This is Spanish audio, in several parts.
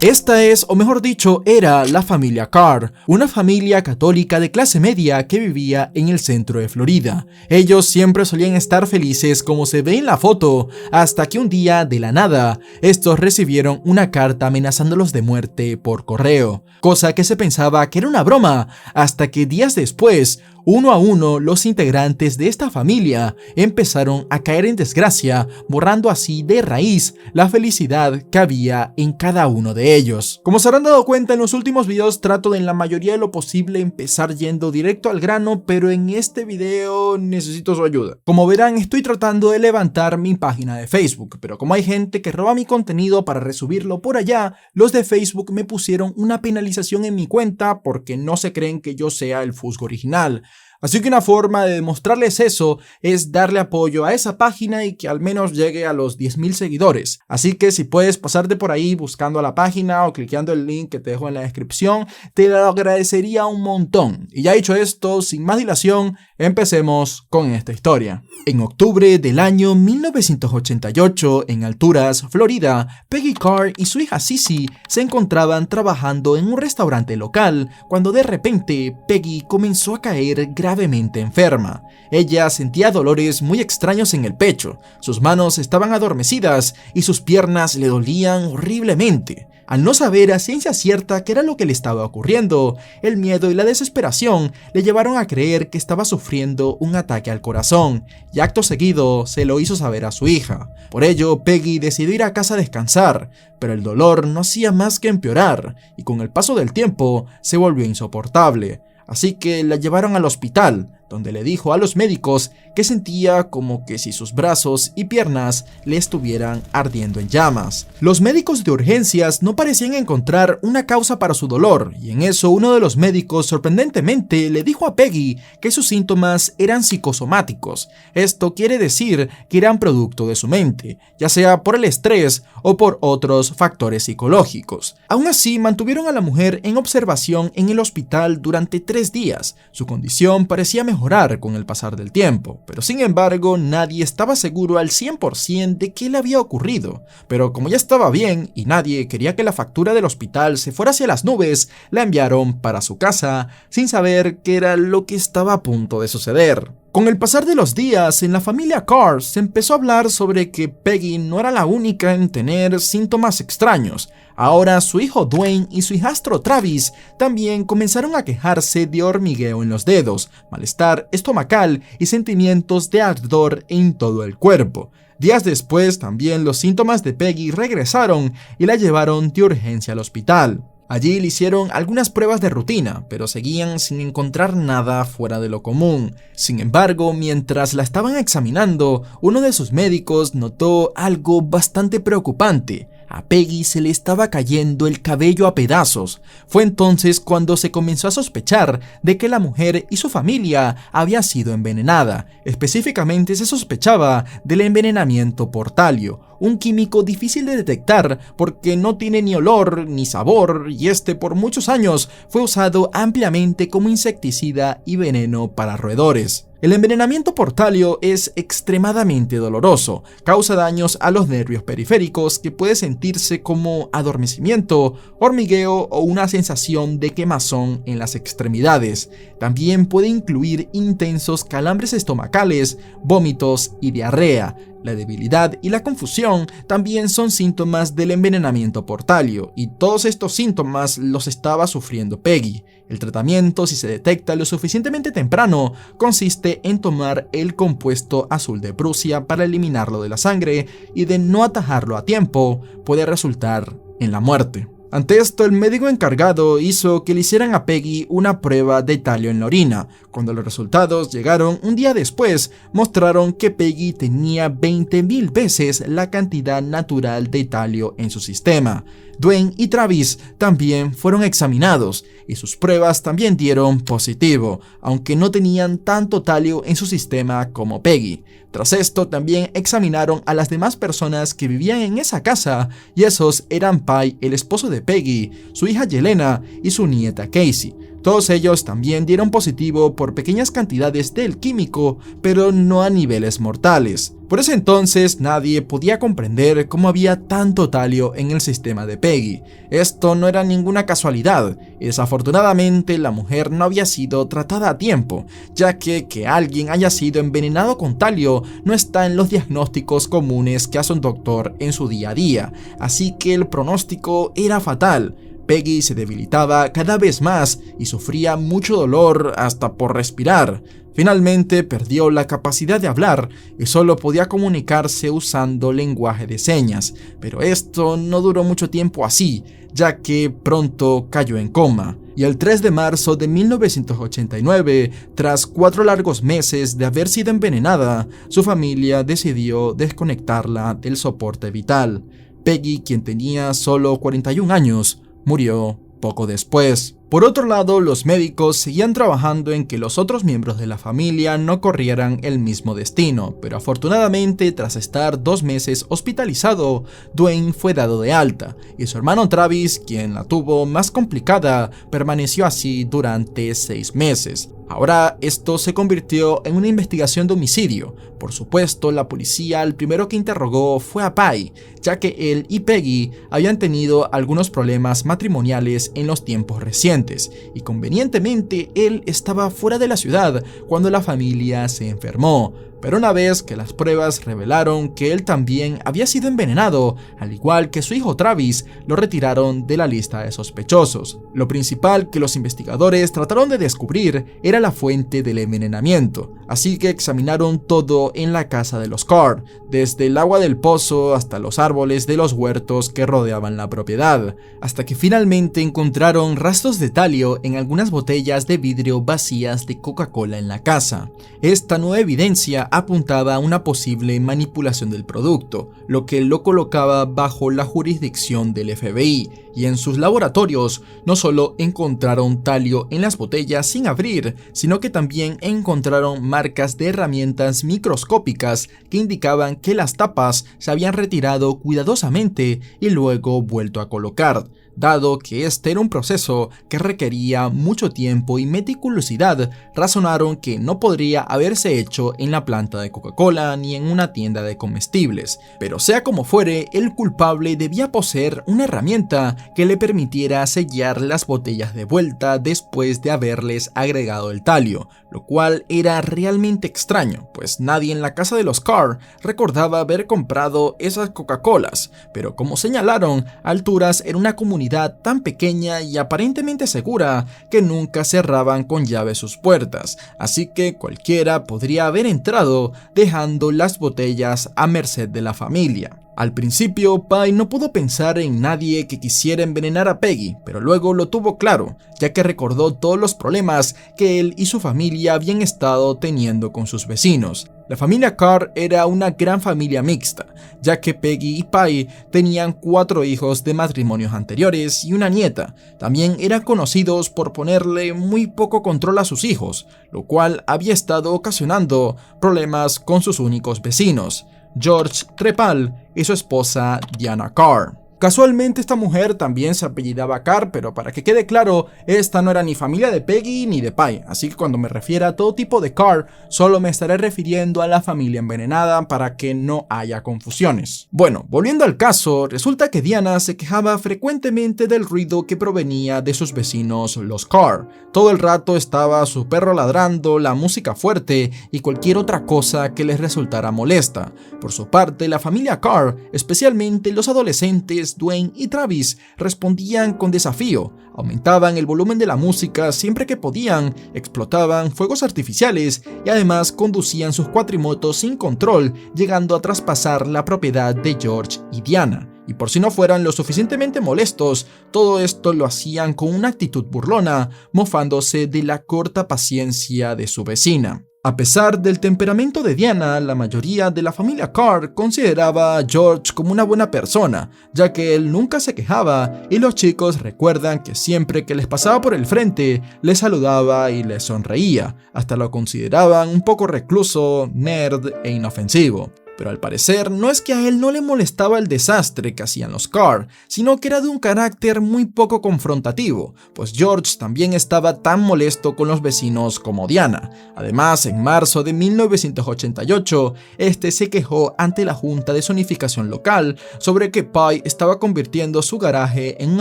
Esta es, o mejor dicho, era la familia Carr, una familia católica de clase media que vivía en el centro de Florida. Ellos siempre solían estar felices como se ve en la foto, hasta que un día, de la nada, estos recibieron una carta amenazándolos de muerte por correo, cosa que se pensaba que era una broma, hasta que días después, uno a uno, los integrantes de esta familia empezaron a caer en desgracia, borrando así de raíz la felicidad que había en cada uno de ellos. Como se habrán dado cuenta, en los últimos videos trato de en la mayoría de lo posible empezar yendo directo al grano, pero en este video necesito su ayuda. Como verán, estoy tratando de levantar mi página de Facebook, pero como hay gente que roba mi contenido para resubirlo por allá, los de Facebook me pusieron una penalización en mi cuenta porque no se creen que yo sea el Fusgo original. Así que una forma de demostrarles eso es darle apoyo a esa página y que al menos llegue a los 10.000 seguidores. Así que si puedes pasarte por ahí buscando a la página o cliqueando el link que te dejo en la descripción, te lo agradecería un montón. Y ya dicho esto, sin más dilación, empecemos con esta historia. En octubre del año 1988, en Alturas, Florida, Peggy Carr y su hija Cissy se encontraban trabajando en un restaurante local cuando de repente Peggy comenzó a caer gravemente enferma. Ella sentía dolores muy extraños en el pecho, sus manos estaban adormecidas y sus piernas le dolían horriblemente. Al no saber a ciencia cierta qué era lo que le estaba ocurriendo, el miedo y la desesperación le llevaron a creer que estaba sufriendo un ataque al corazón, y acto seguido se lo hizo saber a su hija. Por ello, Peggy decidió ir a casa a descansar, pero el dolor no hacía más que empeorar, y con el paso del tiempo se volvió insoportable. Así que la llevaron al hospital, donde le dijo a los médicos que sentía como que si sus brazos y piernas le estuvieran ardiendo en llamas. Los médicos de urgencias no parecían encontrar una causa para su dolor, y en eso uno de los médicos sorprendentemente le dijo a Peggy que sus síntomas eran psicosomáticos. Esto quiere decir que eran producto de su mente, ya sea por el estrés o por otros factores psicológicos. Aún así, mantuvieron a la mujer en observación en el hospital durante 3 días. Su condición parecía mejorar con el pasar del tiempo, pero sin embargo nadie estaba seguro al 100% de qué le había ocurrido. Pero como ya estaba bien y nadie quería que la factura del hospital se fuera hacia las nubes, la enviaron para su casa sin saber qué era lo que estaba a punto de suceder. Con el pasar de los días, en la familia Carr se empezó a hablar sobre que Peggy no era la única en tener síntomas extraños. Ahora su hijo Dwayne y su hijastro Travis también comenzaron a quejarse de hormigueo en los dedos, malestar estomacal y sentimientos de ardor en todo el cuerpo. Días después, también los síntomas de Peggy regresaron y la llevaron de urgencia al hospital. Allí le hicieron algunas pruebas de rutina, pero seguían sin encontrar nada fuera de lo común. Sin embargo, mientras la estaban examinando, uno de sus médicos notó algo bastante preocupante. A Peggy se le estaba cayendo el cabello a pedazos. Fue entonces cuando se comenzó a sospechar de que la mujer y su familia había sido envenenada. Específicamente se sospechaba del envenenamiento por talio, un químico difícil de detectar porque no tiene ni olor ni sabor, y por muchos años fue usado ampliamente como insecticida y veneno para roedores. El envenenamiento por talio es extremadamente doloroso, causa daños a los nervios periféricos que puede sentirse como adormecimiento, hormigueo o una sensación de quemazón en las extremidades. También puede incluir intensos calambres estomacales, vómitos y diarrea. La debilidad y la confusión también son síntomas del envenenamiento por talio, y todos estos síntomas los estaba sufriendo Peggy. El tratamiento, si se detecta lo suficientemente temprano, consiste en tomar el compuesto azul de Prusia para eliminarlo de la sangre, y de no atajarlo a tiempo, puede resultar en la muerte. Ante esto, el médico encargado hizo que le hicieran a Peggy una prueba de talio en la orina. Cuando los resultados llegaron un día después, mostraron que Peggy tenía 20.000 veces la cantidad natural de talio en su sistema. Dwayne y Travis también fueron examinados y sus pruebas también dieron positivo, aunque no tenían tanto talio en su sistema como Peggy. Tras esto, también examinaron a las demás personas que vivían en esa casa, y esos eran Pai, el esposo de Peggy, su hija Yelena y su nieta Casey. Todos ellos también dieron positivo por pequeñas cantidades del químico, pero no a niveles mortales. Por ese entonces nadie podía comprender cómo había tanto talio en el sistema de Peggy. Esto no era ninguna casualidad, y desafortunadamente la mujer no había sido tratada a tiempo, ya que alguien haya sido envenenado con talio no está en los diagnósticos comunes que hace un doctor en su día a día, así que el pronóstico era fatal. Peggy se debilitaba cada vez más y sufría mucho dolor hasta por respirar. Finalmente perdió la capacidad de hablar y solo podía comunicarse usando lenguaje de señas, pero esto no duró mucho tiempo así, ya que pronto cayó en coma. Y el 3 de marzo de 1989, tras 4 largos meses de haber sido envenenada, su familia decidió desconectarla del soporte vital. Peggy, quien tenía solo 41 años, murió poco después. Por otro lado, los médicos seguían trabajando en que los otros miembros de la familia no corrieran el mismo destino, pero afortunadamente, tras estar 2 meses hospitalizado, Dwayne fue dado de alta, y su hermano Travis, quien la tuvo más complicada, permaneció así durante 6 meses. Ahora esto se convirtió en una investigación de homicidio. Por supuesto, la policía el primero que interrogó fue a Pai, ya que él y Peggy habían tenido algunos problemas matrimoniales en los tiempos recientes, y convenientemente él estaba fuera de la ciudad cuando la familia se enfermó. Pero una vez que las pruebas revelaron que él también había sido envenenado, al igual que su hijo Travis, lo retiraron de la lista de sospechosos. Lo principal que los investigadores trataron de descubrir era la fuente del envenenamiento, así que examinaron todo en la casa de los Carr, desde el agua del pozo hasta los árboles de los huertos que rodeaban la propiedad, hasta que finalmente encontraron rastros de talio en algunas botellas de vidrio vacías de Coca-Cola en la casa. Esta nueva evidencia apuntaba a una posible manipulación del producto, lo que lo colocaba bajo la jurisdicción del FBI, y en sus laboratorios no solo encontraron talio en las botellas sin abrir, sino que también encontraron marcas de herramientas microscópicas que indicaban que las tapas se habían retirado cuidadosamente y luego vuelto a colocar, dado que este era un proceso que requería mucho tiempo y meticulosidad. Razonaron que no podría haberse hecho en la planta de Coca-Cola ni en una tienda de comestibles, pero sea como fuere, el culpable debía poseer una herramienta que le permitiera sellar las botellas de vuelta después de haberles agregado el talio, lo cual era realmente extraño, pues nadie en la casa de los Carr recordaba haber comprado esas Coca-Colas, pero como señalaron, Alturas era una comunidad tan pequeña y aparentemente segura que nunca cerraban con llave sus puertas, así que cualquiera podría haber entrado dejando las botellas a merced de la familia. Al principio, Pai no pudo pensar en nadie que quisiera envenenar a Peggy, pero luego lo tuvo claro, ya que recordó todos los problemas que él y su familia habían estado teniendo con sus vecinos. La familia Carr era una gran familia mixta, ya que Peggy y Pai tenían 4 hijos de matrimonios anteriores y una nieta. También eran conocidos por ponerle muy poco control a sus hijos, lo cual había estado ocasionando problemas con sus únicos vecinos, George Trepal y su esposa Diana Carr. Casualmente esta mujer también se apellidaba Carr, pero para que quede claro, esta no era ni familia de Peggy ni de Pai, así que cuando me refiera a todo tipo de Carr, solo me estaré refiriendo a la familia envenenada para que no haya confusiones. Bueno, volviendo al caso, resulta que Diana se quejaba frecuentemente del ruido que provenía de sus vecinos los Carr. Todo el rato estaba su perro ladrando, la música fuerte y cualquier otra cosa que les resultara molesta. Por su parte, la familia Carr, especialmente los adolescentes Dwayne y Travis, respondían con desafío, aumentaban el volumen de la música siempre que podían, explotaban fuegos artificiales y además conducían sus cuatrimotos sin control, llegando a traspasar la propiedad de George y Diana. Y por si no fueran lo suficientemente molestos, todo esto lo hacían con una actitud burlona, mofándose de la corta paciencia de su vecina. A pesar del temperamento de Diana, la mayoría de la familia Carr consideraba a George como una buena persona, ya que él nunca se quejaba y los chicos recuerdan que siempre que les pasaba por el frente, les saludaba y les sonreía, hasta lo consideraban un poco recluso, nerd e inofensivo. pero al parecer no es que a él no le molestaba el desastre que hacían los Carr, sino que era de un carácter muy poco confrontativo, pues George también estaba tan molesto con los vecinos como Diana. Además, en marzo de 1988, este se quejó ante la Junta de Zonificación local sobre que Pye estaba convirtiendo su garaje en un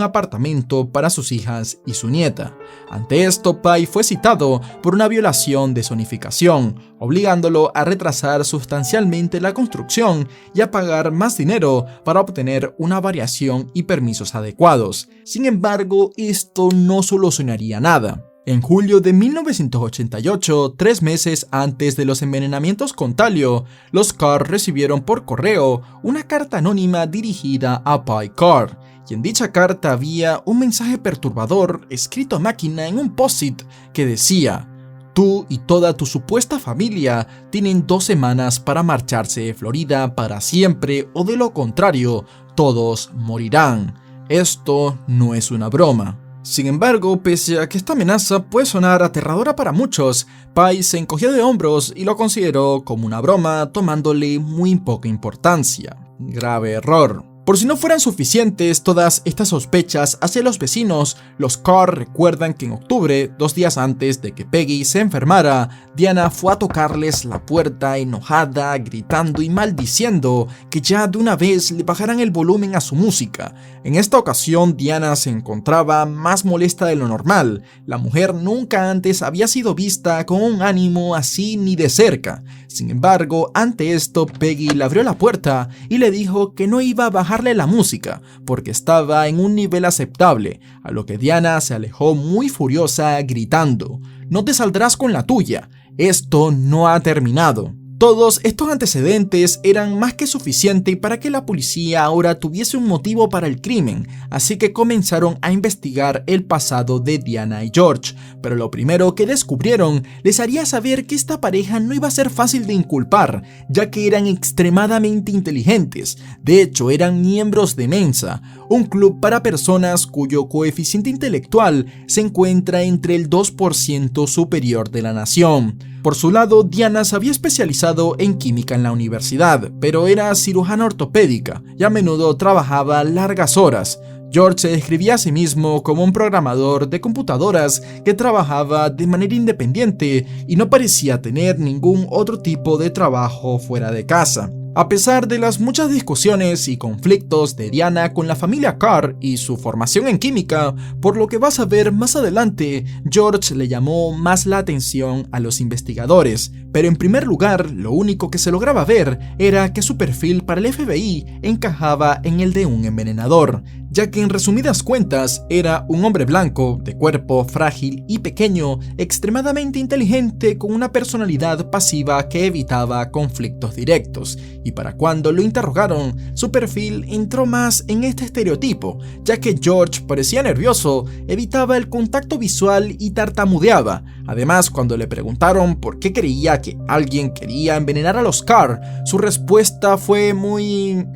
apartamento para sus hijas y su nieta. Ante esto, Pye fue citado por una violación de zonificación, obligándolo a retrasar sustancialmente la construcción y a pagar más dinero para obtener una variación y permisos adecuados. Sin embargo, esto no solucionaría nada. En julio de 1988, 3 meses antes de los envenenamientos con talio, los Carr recibieron por correo una carta anónima dirigida a Pye Carr, y en dicha carta había un mensaje perturbador escrito a máquina en un post-it que decía: tú y toda tu supuesta familia tienen 2 semanas para marcharse de Florida para siempre, o de lo contrario, todos morirán. Esto no es una broma. Sin embargo, pese a que esta amenaza puede sonar aterradora para muchos, Pye se encogió de hombros y lo consideró como una broma, tomándole muy poca importancia. Grave error. Por si no fueran suficientes todas estas sospechas hacia los vecinos, los Carr recuerdan que en octubre, 2 días antes de que Peggy se enfermara, Diana fue a tocarles la puerta enojada, gritando y maldiciendo que ya de una vez le bajaran el volumen a su música. En esta ocasión, Diana se encontraba más molesta de lo normal. La mujer nunca antes había sido vista con un ánimo así ni de cerca. Sin embargo, ante esto, Peggy le abrió la puerta y le dijo que no iba a bajarle la música porque estaba en un nivel aceptable, a lo que Diana se alejó muy furiosa gritando: "No te saldrás con la tuya, esto no ha terminado". Todos estos antecedentes eran más que suficiente para que la policía ahora tuviese un motivo para el crimen, así que comenzaron a investigar el pasado de Diana y George, pero lo primero que descubrieron les haría saber que esta pareja no iba a ser fácil de inculpar, ya que eran extremadamente inteligentes. De hecho, eran miembros de Mensa, un club para personas cuyo coeficiente intelectual se encuentra entre el 2% superior de la nación. Por su lado, Diana se había especializado en química en la universidad, pero era cirujana ortopédica y a menudo trabajaba largas horas. George se describía a sí mismo como un programador de computadoras que trabajaba de manera independiente y no parecía tener ningún otro tipo de trabajo fuera de casa. A pesar de las muchas discusiones y conflictos de Diana con la familia Carr y su formación en química, por lo que vas a ver más adelante, George le llamó más la atención a los investigadores, pero en primer lugar, lo único que se lograba ver era que su perfil para el FBI encajaba en el de un envenenador, ya que en resumidas cuentas era un hombre blanco, de cuerpo frágil y pequeño, extremadamente inteligente con una personalidad pasiva que evitaba conflictos directos, y para cuando lo interrogaron, su perfil entró más en este estereotipo, ya que George parecía nervioso, evitaba el contacto visual y tartamudeaba. Además, cuando le preguntaron por qué creía que alguien quería envenenar a los Carr, su respuesta fue muy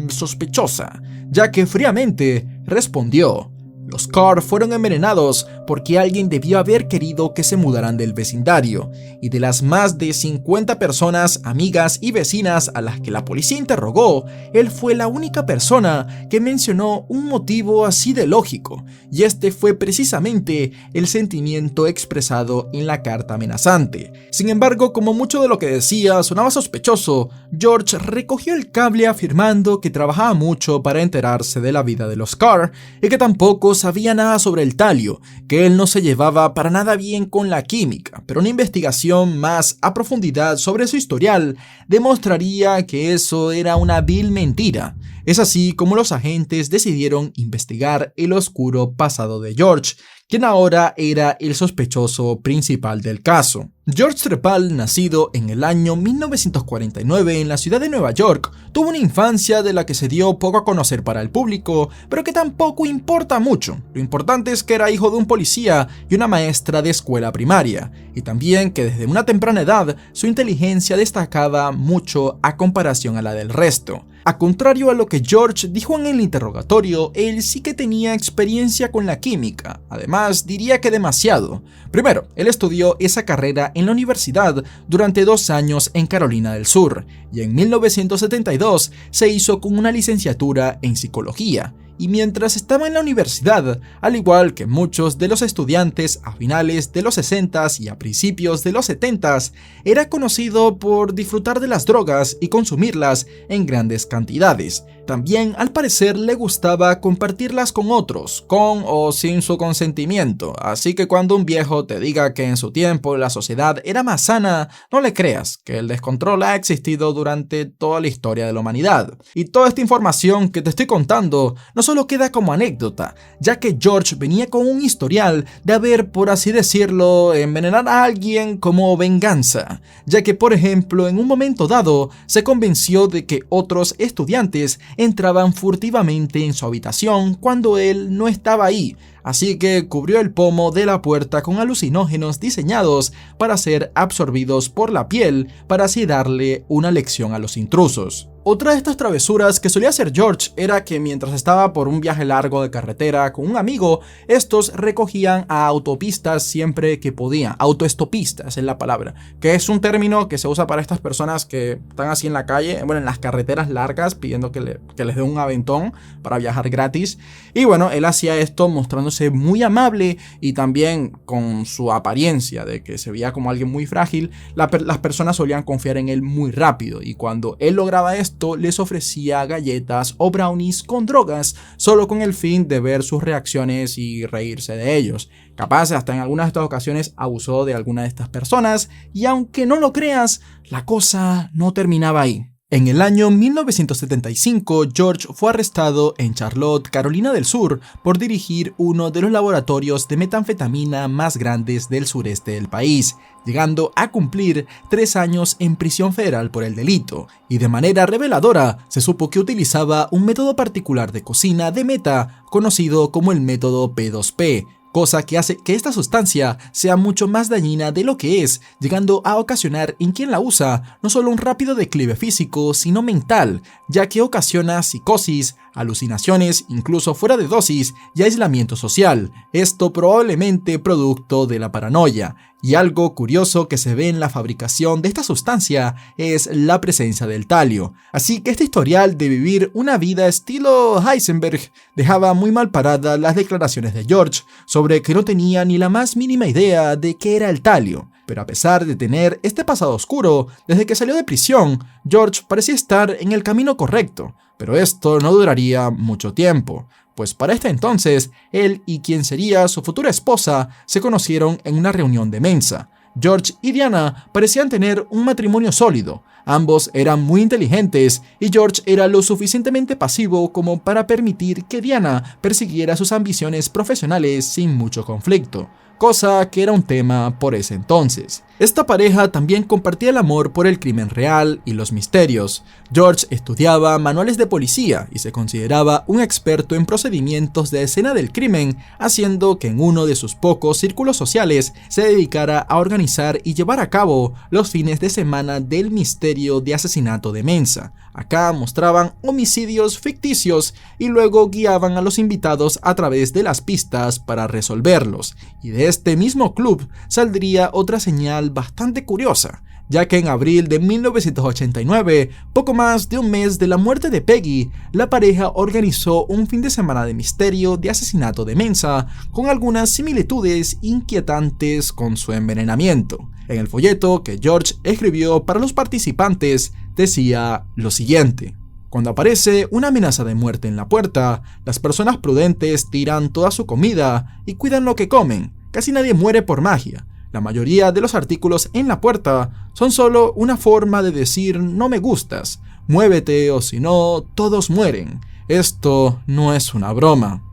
sospechosa, ya que fríamente respondió: los Carr fueron envenenados porque alguien debió haber querido que se mudaran del vecindario, y de las más de 50 personas, amigas y vecinas a las que la policía interrogó, él fue la única persona que mencionó un motivo así de lógico, y este fue precisamente el sentimiento expresado en la carta amenazante. Sin embargo, como mucho de lo que decía sonaba sospechoso, George recogió el cable afirmando que trabajaba mucho para enterarse de la vida de los Carr y que tampoco sabía nada sobre el talio, que él no se llevaba para nada bien con la química, pero una investigación más a profundidad sobre su historial demostraría que eso era una vil mentira. Es así como los agentes decidieron investigar el oscuro pasado de George, quien ahora era el sospechoso principal del caso. George Trepal, nacido en el año 1949 en la ciudad de Nueva York, tuvo una infancia de la que se dio poco a conocer para el público, pero que tampoco importa mucho. Lo importante es que era hijo de un policía y una maestra de escuela primaria, y también que desde una temprana edad su inteligencia destacaba mucho a comparación a la del resto. A contrario a lo que George dijo en el interrogatorio, él sí que tenía experiencia con la química, además diría que demasiado. Primero, él estudió esa carrera en la universidad durante 2 años en Carolina del Sur, y en 1972 se hizo con una licenciatura en psicología. Y mientras estaba en la universidad, al igual que muchos de los estudiantes a finales de los 60s y a principios de los 70s, era conocido por disfrutar de las drogas y consumirlas en grandes cantidades. También, al parecer, le gustaba compartirlas con otros, con o sin su consentimiento, así que cuando un viejo te diga que en su tiempo la sociedad era más sana, no le creas, que el descontrol ha existido durante toda la historia de la humanidad. Y toda esta información que te estoy contando no solo queda como anécdota, ya que George venía con un historial de haber, por así decirlo, envenenar a alguien como venganza, ya que, por ejemplo, en un momento dado se convenció de que otros estudiantes entraban furtivamente en su habitación cuando él no estaba ahí, así que cubrió el pomo de la puerta con alucinógenos diseñados para ser absorbidos por la piel para así darle una lección a los intrusos. Otra de estas travesuras que solía hacer George era que mientras estaba por un viaje largo de carretera con un amigo, estos recogían a autopistas siempre que podían. Autoestopistas es la palabra, que es un término que se usa para estas personas que están así en la calle, bueno, en las carreteras largas, pidiendo que les dé un aventón para viajar gratis. Y bueno, él hacía esto mostrándose muy amable y también con su apariencia de que se veía como alguien muy frágil. Las personas solían confiar en él muy rápido, y cuando él lograba esto, les ofrecía galletas o brownies con drogas solo con el fin de ver sus reacciones y reírse de ellos. Capaz hasta en algunas de estas ocasiones abusó de alguna de estas personas, y aunque no lo creas, la cosa no terminaba ahí. En el año 1975, George fue arrestado en Charlotte, Carolina del Sur, por dirigir uno de los laboratorios de metanfetamina más grandes del sureste del país, llegando a cumplir 3 años en prisión federal por el delito, y de manera reveladora se supo que utilizaba un método particular de cocina de meta conocido como el método P2P, cosa que hace que esta sustancia sea mucho más dañina de lo que es, llegando a ocasionar en quien la usa no solo un rápido declive físico, sino mental, ya que ocasiona psicosis, alucinaciones, incluso fuera de dosis, y aislamiento social, esto probablemente producto de la paranoia. Y algo curioso que se ve en la fabricación de esta sustancia es la presencia del talio. Así que este historial de vivir una vida estilo Heisenberg dejaba muy mal paradas las declaraciones de George sobre que no tenía ni la más mínima idea de qué era el talio. Pero a pesar de tener este pasado oscuro, desde que salió de prisión, George parecía estar en el camino correcto. Pero esto no duraría mucho tiempo, pues para este entonces, él y quien sería su futura esposa se conocieron en una reunión de mensa. George y Diana parecían tener un matrimonio sólido, ambos eran muy inteligentes y George era lo suficientemente pasivo como para permitir que Diana persiguiera sus ambiciones profesionales sin mucho conflicto, cosa que era un tema por ese entonces. Esta pareja también compartía el amor por el crimen real y los misterios. George estudiaba manuales de policía y se consideraba un experto en procedimientos de escena del crimen, haciendo que en uno de sus pocos círculos sociales se dedicara a organizar y llevar a cabo los fines de semana del misterio de asesinato de Mensa. Acá mostraban homicidios ficticios y luego guiaban a los invitados a través de las pistas para resolverlos. Y de este mismo club saldría otra señal bastante curiosa, ya que en abril de 1989, poco más de un mes de la muerte de Peggy, la pareja organizó un fin de semana de misterio de asesinato de Mensa, con algunas similitudes inquietantes con su envenenamiento. En el folleto que George escribió para los participantes decía lo siguiente: cuando aparece una amenaza de muerte en la puerta, las personas prudentes tiran toda su comida y cuidan lo que comen. Casi nadie muere por magia. La mayoría de los artículos en la puerta son solo una forma de decir no me gustas, muévete o si no, todos mueren. Esto no es una broma.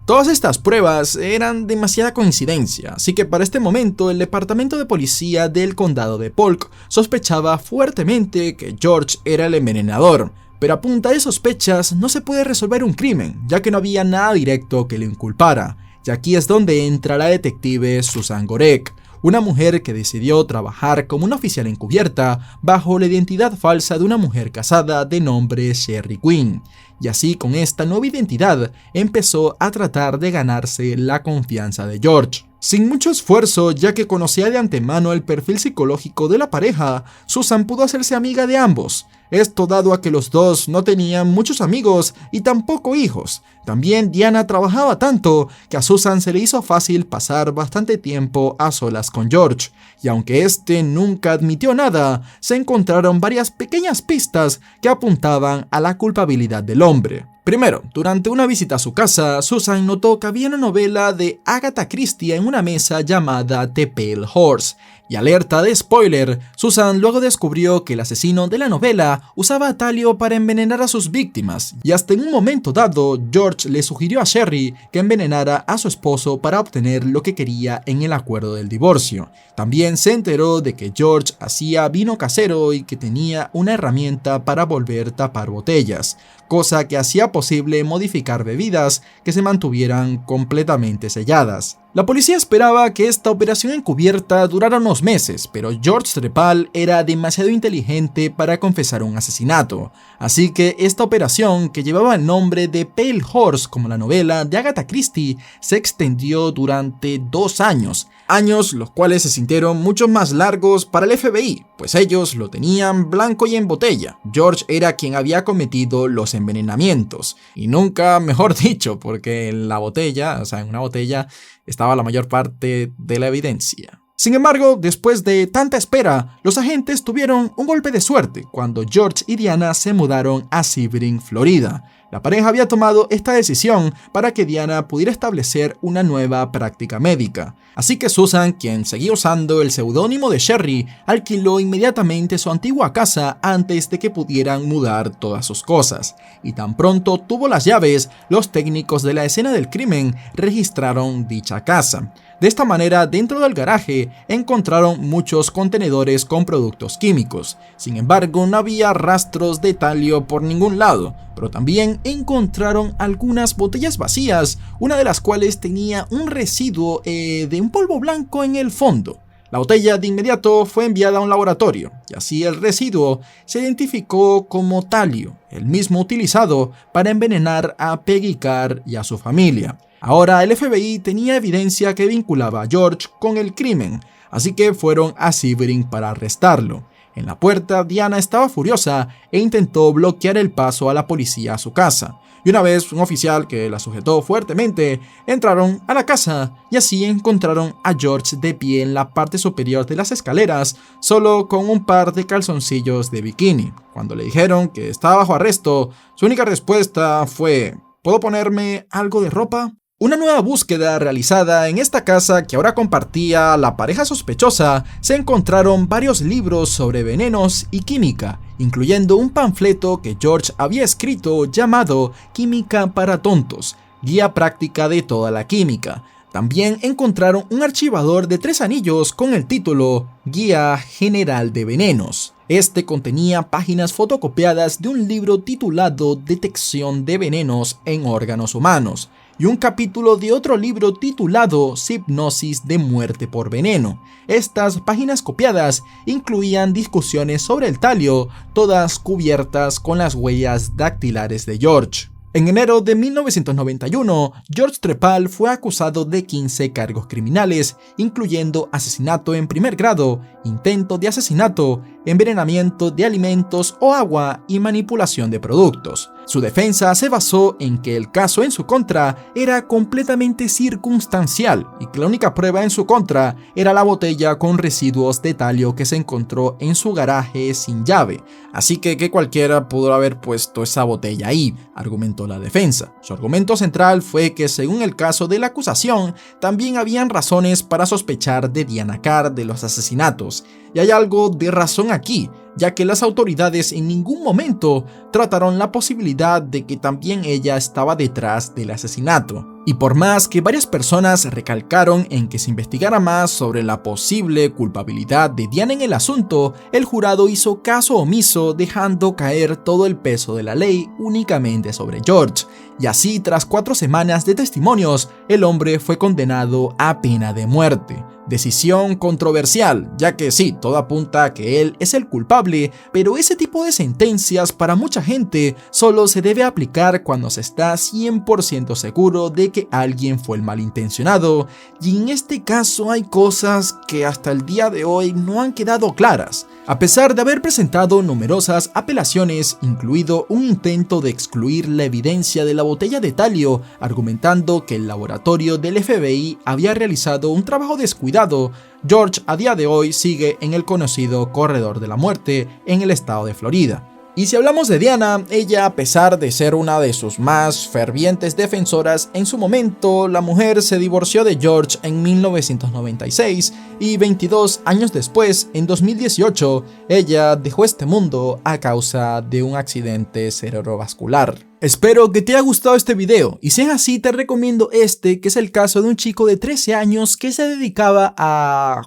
Todas estas pruebas eran demasiada coincidencia, así que para este momento el departamento de policía del condado de Polk sospechaba fuertemente que George era el envenenador. Pero a punta de sospechas no se puede resolver un crimen, ya que no había nada directo que lo inculpara. Y aquí es donde entra la detective Susan Gorek, una mujer que decidió trabajar como una oficial encubierta bajo la identidad falsa de una mujer casada de nombre Sherry Quinn. Y así, con esta nueva identidad, empezó a tratar de ganarse la confianza de George. Sin mucho esfuerzo, ya que conocía de antemano el perfil psicológico de la pareja, Susan pudo hacerse amiga de ambos. Esto dado a que los dos no tenían muchos amigos y tampoco hijos. También Diana trabajaba tanto que a Susan se le hizo fácil pasar bastante tiempo a solas con George. Y aunque este nunca admitió nada, se encontraron varias pequeñas pistas que apuntaban a la culpabilidad del hombre. Primero, durante una visita a su casa, Susan notó que había una novela de Agatha Christie en una mesa llamada The Pale Horse. Y alerta de spoiler, Susan luego descubrió que el asesino de la novela usaba talio para envenenar a sus víctimas, y hasta en un momento dado, George le sugirió a Sherry que envenenara a su esposo para obtener lo que quería en el acuerdo del divorcio. También se enteró de que George hacía vino casero y que tenía una herramienta para volver a tapar botellas, cosa que hacía posible modificar bebidas que se mantuvieran completamente selladas. La policía esperaba que esta operación encubierta durara unos meses, pero George Trepal era demasiado inteligente para confesar un asesinato, así que esta operación, que llevaba el nombre de Pale Horse como la novela de Agatha Christie, se extendió durante 2 años. Años los cuales se sintieron mucho más largos para el FBI, pues ellos lo tenían blanco y en botella. George era quien había cometido los envenenamientos, y nunca mejor dicho, porque en la botella, en una botella, estaba la mayor parte de la evidencia. Sin embargo, después de tanta espera, los agentes tuvieron un golpe de suerte cuando George y Diana se mudaron a Sebring, Florida. La pareja había tomado esta decisión para que Diana pudiera establecer una nueva práctica médica. Así que Susan, quien seguía usando el seudónimo de Sherry, alquiló inmediatamente su antigua casa antes de que pudieran mudar todas sus cosas. Y tan pronto tuvo las llaves, los técnicos de la escena del crimen registraron dicha casa. De esta manera, dentro del garaje encontraron muchos contenedores con productos químicos. Sin embargo, no había rastros de talio por ningún lado, pero también encontraron algunas botellas vacías, una de las cuales tenía un residuo de un polvo blanco en el fondo. La botella de inmediato fue enviada a un laboratorio, y así el residuo se identificó como talio, el mismo utilizado para envenenar a Peggy Carr y a su familia. Ahora el FBI tenía evidencia que vinculaba a George con el crimen, así que fueron a Sebring para arrestarlo. En la puerta, Diana estaba furiosa e intentó bloquear el paso a la policía a su casa. Y una vez un oficial que la sujetó fuertemente, entraron a la casa y así encontraron a George de pie en la parte superior de las escaleras, solo con un par de calzoncillos de bikini. Cuando le dijeron que estaba bajo arresto, su única respuesta fue: ¿puedo ponerme algo de ropa? Una nueva búsqueda realizada en esta casa que ahora compartía la pareja sospechosa, se encontraron varios libros sobre venenos y química, incluyendo un panfleto que George había escrito llamado Química para tontos, guía práctica de toda la química. También encontraron un archivador de 3 anillos con el título Guía General de Venenos. Este contenía páginas fotocopiadas de un libro titulado Detección de venenos en órganos humanos y un capítulo de otro libro titulado Hipnosis de muerte por veneno. Estas páginas copiadas incluían discusiones sobre el talio, todas cubiertas con las huellas dactilares de George. En enero de 1991, George Trepal fue acusado de 15 cargos criminales, incluyendo asesinato en primer grado, intento de asesinato, envenenamiento de alimentos o agua y manipulación de productos. Su defensa se basó en que el caso en su contra era completamente circunstancial y que la única prueba en su contra era la botella con residuos de talio que se encontró en su garaje sin llave. Así que cualquiera pudo haber puesto esa botella ahí, argumentó la defensa. Su argumento central fue que, según el caso de la acusación, también habían razones para sospechar de Diana Carr de los asesinatos. Y hay algo de razón aquí, ya que las autoridades en ningún momento trataron la posibilidad de que también ella estaba detrás del asesinato. Y por más que varias personas recalcaron en que se investigara más sobre la posible culpabilidad de Diana en el asunto, el jurado hizo caso omiso, dejando caer todo el peso de la ley únicamente sobre George. Y así, tras 4 semanas de testimonios, el hombre fue condenado a pena de muerte. Decisión controversial, ya que sí, todo apunta a que él es el culpable, pero ese tipo de sentencias para mucha gente solo se debe aplicar cuando se está 100% seguro de que alguien fue el malintencionado, y en este caso hay cosas que hasta el día de hoy no han quedado claras. A pesar de haber presentado numerosas apelaciones, incluido un intento de excluir la evidencia de la botella de talio, argumentando que el laboratorio del FBI había realizado un trabajo descuidado, George a día de hoy sigue en el conocido corredor de la muerte en el estado de Florida. Y si hablamos de Diana, ella, a pesar de ser una de sus más fervientes defensoras, en su momento la mujer se divorció de George en 1996 y 22 años después, en 2018, ella dejó este mundo a causa de un accidente cerebrovascular. Espero que te haya gustado este video, y si es así te recomiendo este, que es el caso de un chico de 13 años que se dedicaba a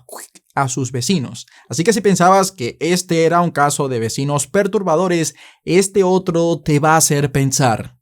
sus vecinos. Así que si pensabas que este era un caso de vecinos perturbadores, este otro te va a hacer pensar.